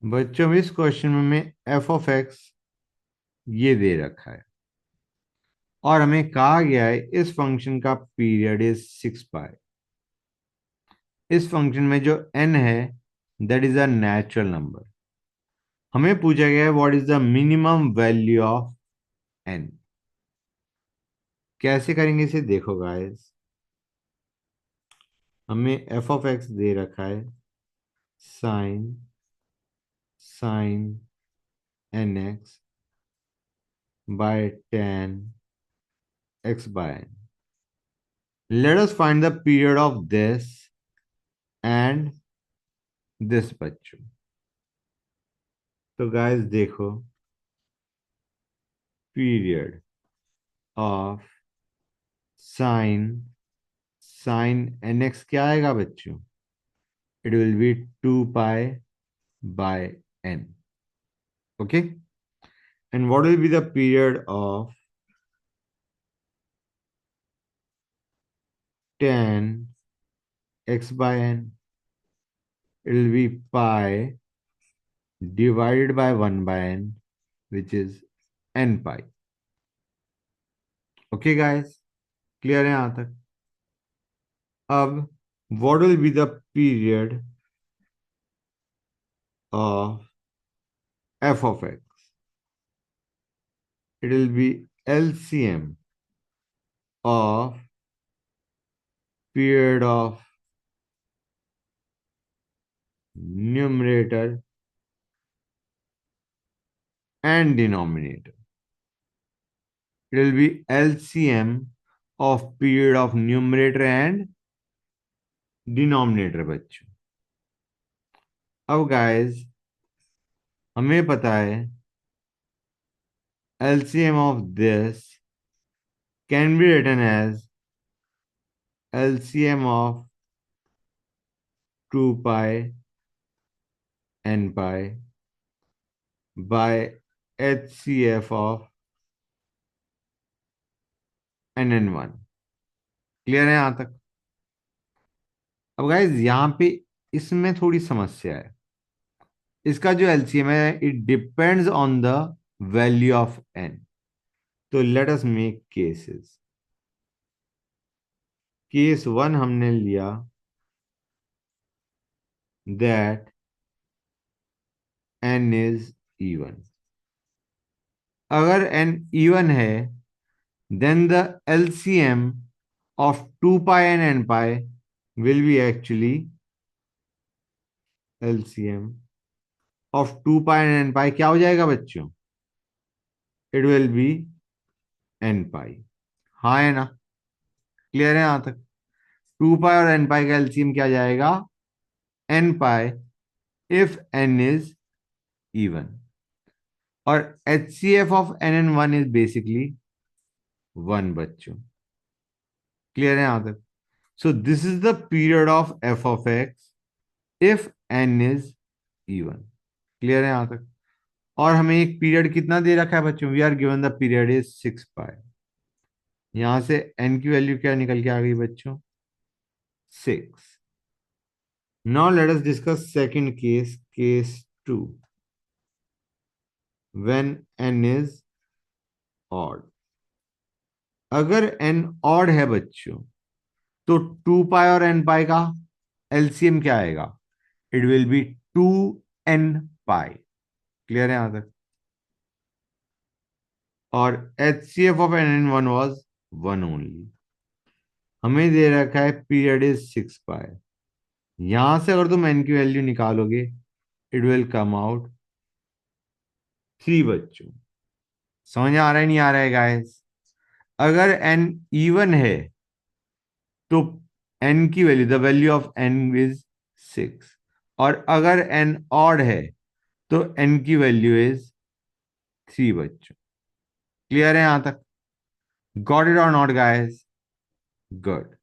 बच्चों इस क्वेश्चन में एफ ऑफ एक्स ये दे रखा है और हमें कहा गया है इस फंक्शन का पीरियड इज 6 पाई। इस फंक्शन में जो n है that is a natural number. हमें पूछा गया है what is the minimum value of n। कैसे करेंगे इसे देखो गाइस। हमें एफ ऑफ एक्स दे रखा है sine sine n x by ten x by n. Let us find the period of this and this बच्चों। तो गाइस देखो period of sine sine n x क्या आएगा बच्चों। It will be 2 pi by n. Okay and what will be the period of ten x by n. It will be pi divided by 1 by n which is n pi. Okay guys, clear है यहां तक। अब what will be the period of f of x? It will be LCM of period of numerator and denominator. It will be LCM of period of numerator and denominator बच्चों। अब guys हमें पता है LCM of this can be written as LCM of 2 pi n pi by HCF of nn1। Clear है यहां तक। अब guys यहां पे इसमें थोड़ी समस्या है। इसका जो एलसीएम है it depends on the value of n। तो let us make cases. Case 1 हमने लिया दैट n इज इवन। अगर n इवन है then the LCM of 2 pi and n pi will be actually LCM of 2 pi and n pi क्या हो जाएगा बच्चों। It will B n पाई। हाँ है ना। क्लियर है यहां तक। 2 पाई और n पाई का एलसीएम क्या जाएगा n pi if n is even. और HCF of nn1 is basically 1 बच्चों। क्लियर है यहां तक। So this is the period of f of x if n is even. Clear है यहां तक। और हमें एक पीरियड कितना दे रखा है बच्चों। We are given the period is 6 pi. यहां से n की वैल्यू क्या निकल के आ गई बच्चों 6। Now let us discuss second case, case 2, when n is odd। अगर n odd है बच्चों तो 2 पाई और n पाई का एलसीएम क्या आएगा। It will B 2n pi. Clear है यहां तक। और HCF of nn1 was 1 only. हमें दे रखा है पीरियड इज 6 पाई। यहां से अगर तुम n की वैल्यू निकालोगे इट विल कम आउट 3 बच्चों। समझ आ रहा है नहीं आ रहा है गाइस। अगर n इवन है तो n की value the value of n is 6। और अगर n ऑड है तो n की वैल्यू इज 3 बच्चों। क्लियर है यहां तक। गॉट इट और नॉट गाइस। गुड।